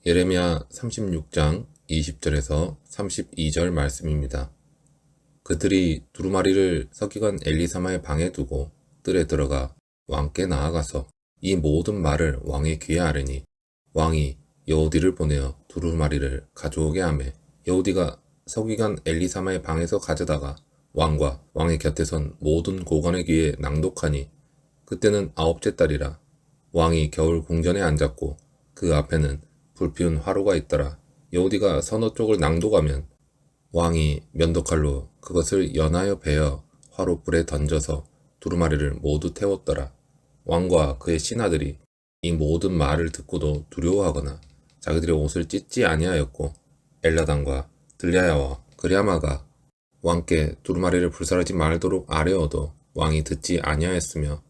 예레미야 36장 20절에서 32절 말씀입니다. 그들이 두루마리를 서기관 엘리사마의 방에 두고 뜰에 들어가 왕께 나아가서 이 모든 말을 왕의 귀에 아뢰니 왕이 여호디를 보내어 두루마리를 가져오게 하매 여호디가 서기관 엘리사마의 방에서 가져다가 왕과 왕의 곁에 선 모든 고관의 귀에 낭독하니 그때는 9째 달이라. 왕이 겨울 궁전에 앉았고 그 앞에는 불피운 화로가 있더라. 여호디가 서너 쪽을 낭독하면 왕이 면도칼로 그것을 연하여 베어 화롯불에 던져서 두루마리를 모두 태웠더라. 왕과 그의 신하들이 이 모든 말을 듣고도 두려워하거나 자기들의 옷을 찢지 아니하였고 엘라단과 들랴야와 그랴마가 왕께 두루마리를 불사르지 말도록 아뢰어도 왕이 듣지 아니하였으며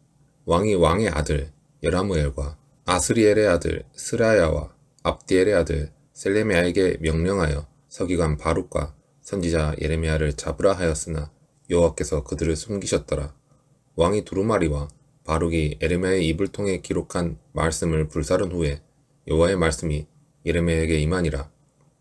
왕이 왕의 아들 여라무엘과 아스리엘의 아들 스라야와 압디엘의 아들 셀레미야에게 명령하여 서기관 바룩과 선지자 예레미야를 잡으라 하였으나 여호와께서 그들을 숨기셨더라. 왕이 두루마리와 바룩이 예레미야의 입을 통해 기록한 말씀을 불사른 후에 여호와의 말씀이 예레미야에게 임하니라.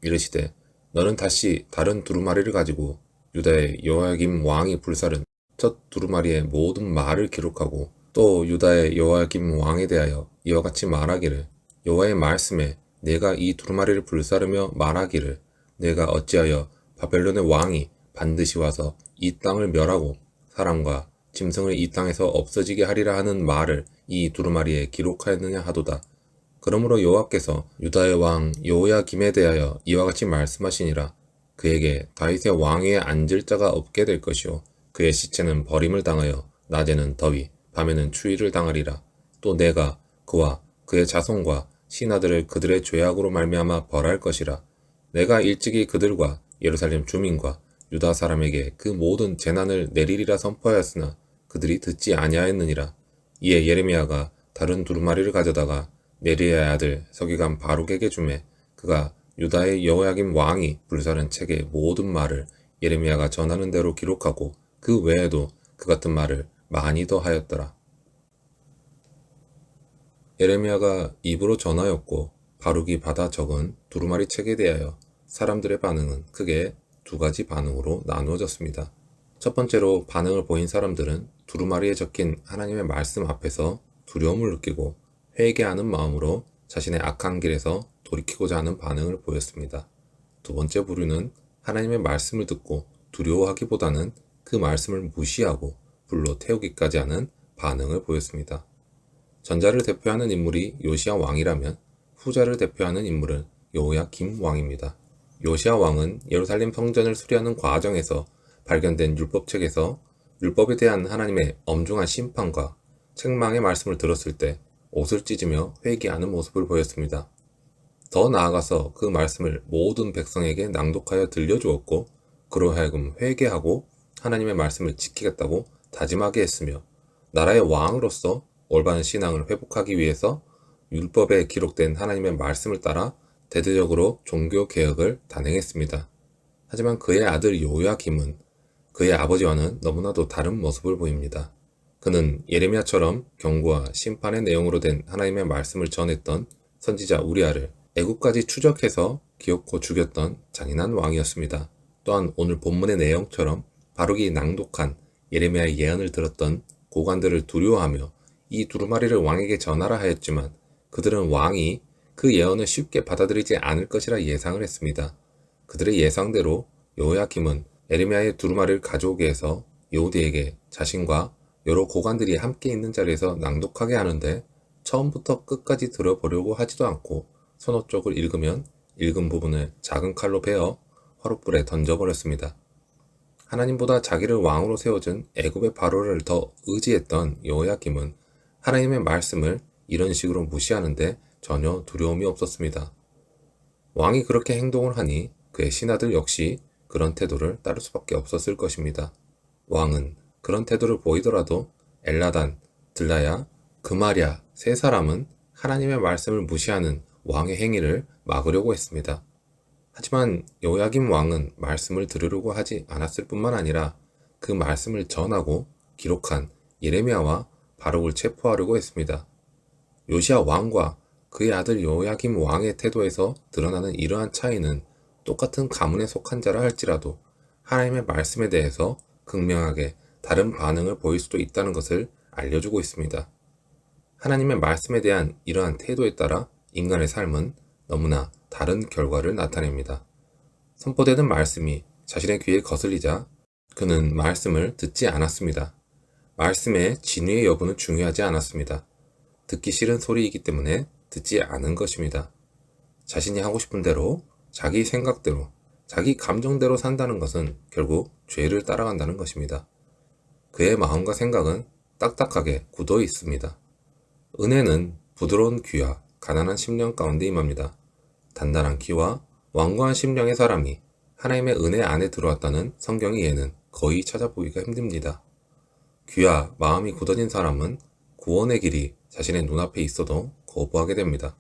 이르시되 너는 다시 다른 두루마리를 가지고 유다의 여호야김 왕이 불사른 첫 두루마리의 모든 말을 기록하고 또 유다의 여호야김 왕에 대하여 이와 같이 말하기를 여호와의 말씀에 내가 이 두루마리를 불사르며 말하기를 내가 어찌하여 바벨론의 왕이 반드시 와서 이 땅을 멸하고 사람과 짐승을 이 땅에서 없어지게 하리라 하는 말을 이 두루마리에 기록하였느냐 하도다. 그러므로 여호와께서 유다의 왕 여호야김에 대하여 이와 같이 말씀하시니라. 그에게 다윗의 왕위에 앉을 자가 없게 될 것이요 그의 시체는 버림을 당하여 낮에는 더위 밤에는 추위를 당하리라. 또 내가 그와 그의 자손과 신하들을 그들의 죄악으로 말미암아 벌할 것이라. 내가 일찍이 그들과 예루살렘 주민과 유다 사람에게 그 모든 재난을 내리리라 선포하였으나 그들이 듣지 아니하였느니라. 이에 예레미야가 다른 두루마리를 가져다가 네리야의 아들 서기관 바룩에게 주매 그가 유다의 여호야김 왕이 불사른 책의 모든 말을 예레미야가 전하는 대로 기록하고 그 외에도 그 같은 말을 많이 더 하였더라. 예레미야가 입으로 전하였고 바룩이 받아 적은 두루마리 책에 대하여 사람들의 반응은 크게 두 가지 반응으로 나누어졌습니다. 첫 번째로 반응을 보인 사람들은 두루마리에 적힌 하나님의 말씀 앞에서 두려움을 느끼고 회개하는 마음으로 자신의 악한 길에서 돌이키고자 하는 반응을 보였습니다. 두 번째 부류는 하나님의 말씀을 듣고 두려워하기보다는 그 말씀을 무시하고 불로 태우기까지 하는 반응을 보였습니다. 전자를 대표하는 인물이 요시야 왕이라면 후자를 대표하는 인물은 여호야김 왕입니다. 요시야 왕은 예루살렘 성전을 수리하는 과정에서 발견된 율법책에서 율법에 대한 하나님의 엄중한 심판과 책망의 말씀을 들었을 때 옷을 찢으며 회개하는 모습을 보였습니다. 더 나아가서 그 말씀을 모든 백성에게 낭독하여 들려주었고 그로 하여금 회개하고 하나님의 말씀을 지키겠다고 다짐하게 했으며 나라의 왕으로서 올바른 신앙을 회복하기 위해서 율법에 기록된 하나님의 말씀을 따라 대대적으로 종교개혁을 단행했습니다. 하지만 그의 아들 여호야김은 그의 아버지와는 너무나도 다른 모습을 보입니다. 그는 예레미야처럼 경고와 심판의 내용으로 된 하나님의 말씀을 전했던 선지자 우리아를 애국까지 추적해서 기어코 죽였던 잔인한 왕이었습니다. 또한 오늘 본문의 내용처럼 바룩이 낭독한 예레미야의 예언을 들었던 고관들을 두려워하며 이 두루마리를 왕에게 전하라 하였지만 그들은 왕이 그 예언을 쉽게 받아들이지 않을 것이라 예상을 했습니다. 그들의 예상대로 여호야김은 예레미야의 두루마리를 가져오게 해서 여호디에게 자신과 여러 고관들이 함께 있는 자리에서 낭독하게 하는데 처음부터 끝까지 들어보려고 하지도 않고 서너 쪽을 읽으면 읽은 부분을 작은 칼로 베어 화롯불에 던져버렸습니다. 하나님보다 자기를 왕으로 세워준 애굽의 바로를 더 의지했던 여호야김은 하나님의 말씀을 이런 식으로 무시하는데 전혀 두려움이 없었습니다. 왕이 그렇게 행동을 하니 그의 신하들 역시 그런 태도를 따를 수밖에 없었을 것입니다. 왕은 그런 태도를 보이더라도 엘라단, 들라야, 그마랴 세 사람은 하나님의 말씀을 무시하는 왕의 행위를 막으려고 했습니다. 하지만 여호야김 왕은 말씀을 들으려고 하지 않았을 뿐만 아니라 그 말씀을 전하고 기록한 예레미야와 바룩을 체포하려고 했습니다. 요시야 왕과 그의 아들 요야김 왕의 태도에서 드러나는 이러한 차이는 똑같은 가문에 속한 자라 할지라도 하나님의 말씀에 대해서 극명하게 다른 반응을 보일 수도 있다는 것을 알려주고 있습니다. 하나님의 말씀에 대한 이러한 태도에 따라 인간의 삶은 너무나 다른 결과를 나타냅니다. 선포되는 말씀이 자신의 귀에 거슬리자 그는 말씀을 듣지 않았습니다. 말씀의 진위의 여부는 중요하지 않았습니다. 듣기 싫은 소리이기 때문에 듣지 않은 것입니다. 자신이 하고 싶은 대로, 자기 생각대로, 자기 감정대로 산다는 것은 결국 죄를 따라간다는 것입니다. 그의 마음과 생각은 딱딱하게 굳어 있습니다. 은혜는 부드러운 귀와 가난한 심령 가운데 임합니다. 단단한 귀와 완고한 심령의 사람이 하나님의 은혜 안에 들어왔다는 성경의 예는 거의 찾아보기가 힘듭니다. 귀와 마음이 굳어진 사람은 구원의 길이 자신의 눈앞에 있어도 거부하게 됩니다.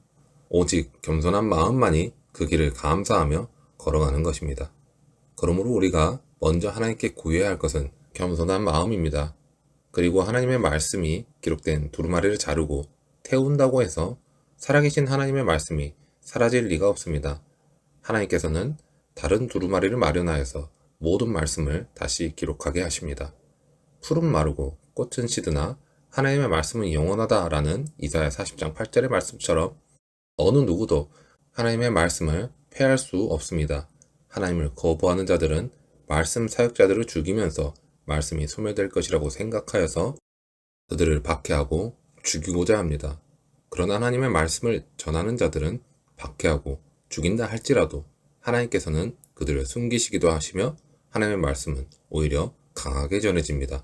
오직 겸손한 마음만이 그 길을 감사하며 걸어가는 것입니다. 그러므로 우리가 먼저 하나님께 구해야 할 것은 겸손한 마음입니다. 그리고 하나님의 말씀이 기록된 두루마리를 자르고 태운다고 해서 살아계신 하나님의 말씀이 사라질 리가 없습니다. 하나님께서는 다른 두루마리를 마련하여서 모든 말씀을 다시 기록하게 하십니다. 풀은 마르고 꽃은 시드나 하나님의 말씀은 영원하다라는 이사야 40장 8절의 말씀처럼 어느 누구도 하나님의 말씀을 폐할 수 없습니다. 하나님을 거부하는 자들은 말씀 사역자들을 죽이면서 말씀이 소멸될 것이라고 생각하여서 그들을 박해하고 죽이고자 합니다. 그러나 하나님의 말씀을 전하는 자들은 박해하고 죽인다 할지라도 하나님께서는 그들을 숨기시기도 하시며 하나님의 말씀은 오히려 강하게 전해집니다.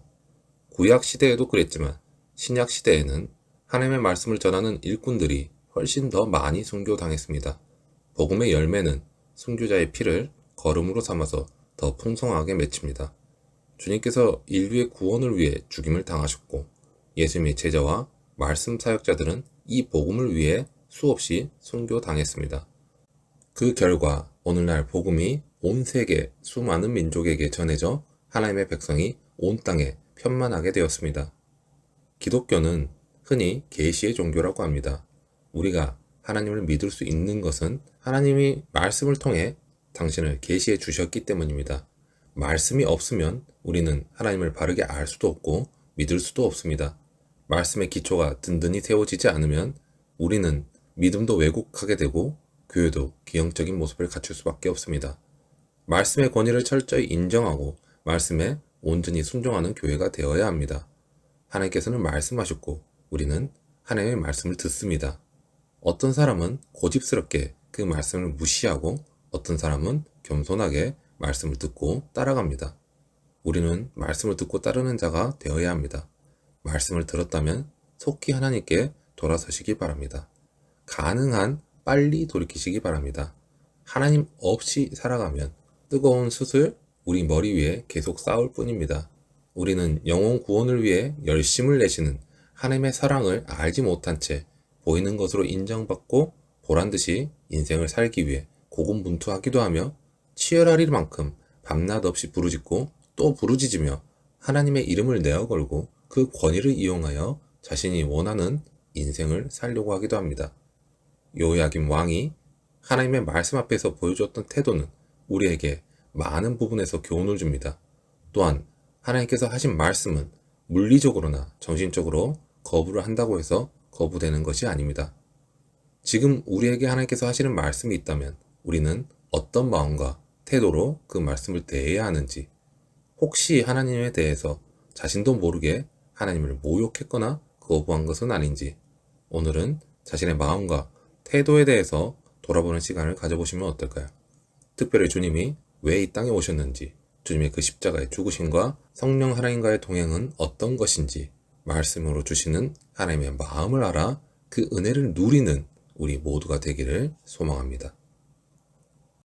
구약 시대에도 그랬지만 신약 시대에는 하나님의 말씀을 전하는 일꾼들이 훨씬 더 많이 순교당했습니다. 복음의 열매는 순교자의 피를 거름으로 삼아서 더 풍성하게 맺힙니다. 주님께서 인류의 구원을 위해 죽임을 당하셨고 예수님의 제자와 말씀 사역자들은 이 복음을 위해 수없이 순교당했습니다. 그 결과 오늘날 복음이 온 세계 수많은 민족에게 전해져 하나님의 백성이 온 땅에 편만하게 되었습니다. 기독교는 흔히 계시의 종교라고 합니다. 우리가 하나님을 믿을 수 있는 것은 하나님이 말씀을 통해 당신을 계시해 주셨기 때문입니다. 말씀이 없으면 우리는 하나님을 바르게 알 수도 없고 믿을 수도 없습니다. 말씀의 기초가 든든히 세워지지 않으면 우리는 믿음도 왜곡하게 되고 교회도 기형적인 모습을 갖출 수밖에 없습니다. 말씀의 권위를 철저히 인정하고 말씀에 온전히 순종하는 교회가 되어야 합니다. 하나님께서는 말씀하셨고 우리는 하나님의 말씀을 듣습니다. 어떤 사람은 고집스럽게 그 말씀을 무시하고 어떤 사람은 겸손하게 말씀을 듣고 따라갑니다. 우리는 말씀을 듣고 따르는 자가 되어야 합니다. 말씀을 들었다면 속히 하나님께 돌아서시기 바랍니다. 가능한 빨리 돌이키시기 바랍니다. 하나님 없이 살아가면 뜨거운 숯을 우리 머리 위에 계속 쌓을 뿐입니다. 우리는 영혼 구원을 위해 열심을 내시는 하나님의 사랑을 알지 못한 채 보이는 것으로 인정받고 보란듯이 인생을 살기 위해 고군분투하기도 하며 치열하리만큼 밤낮 없이 부르짖고 또 부르짖으며 하나님의 이름을 내어 걸고 그 권위를 이용하여 자신이 원하는 인생을 살려고 하기도 합니다. 요야김 왕이 하나님의 말씀 앞에서 보여주었던 태도는 우리에게 많은 부분에서 교훈을 줍니다. 또한 하나님께서 하신 말씀은 물리적으로나 정신적으로 거부를 한다고 해서 거부되는 것이 아닙니다. 지금 우리에게 하나님께서 하시는 말씀이 있다면 우리는 어떤 마음과 태도로 그 말씀을 대해야 하는지, 혹시 하나님에 대해서 자신도 모르게 하나님을 모욕했거나 거부한 것은 아닌지, 오늘은 자신의 마음과 태도에 대해서 돌아보는 시간을 가져보시면 어떨까요? 특별히 주님이 왜 이 땅에 오셨는지, 주님의 그 십자가의 죽으심과 성령 하나님과의 동행은 어떤 것인지 말씀으로 주시는 하나님의 마음을 알아 그 은혜를 누리는 우리 모두가 되기를 소망합니다.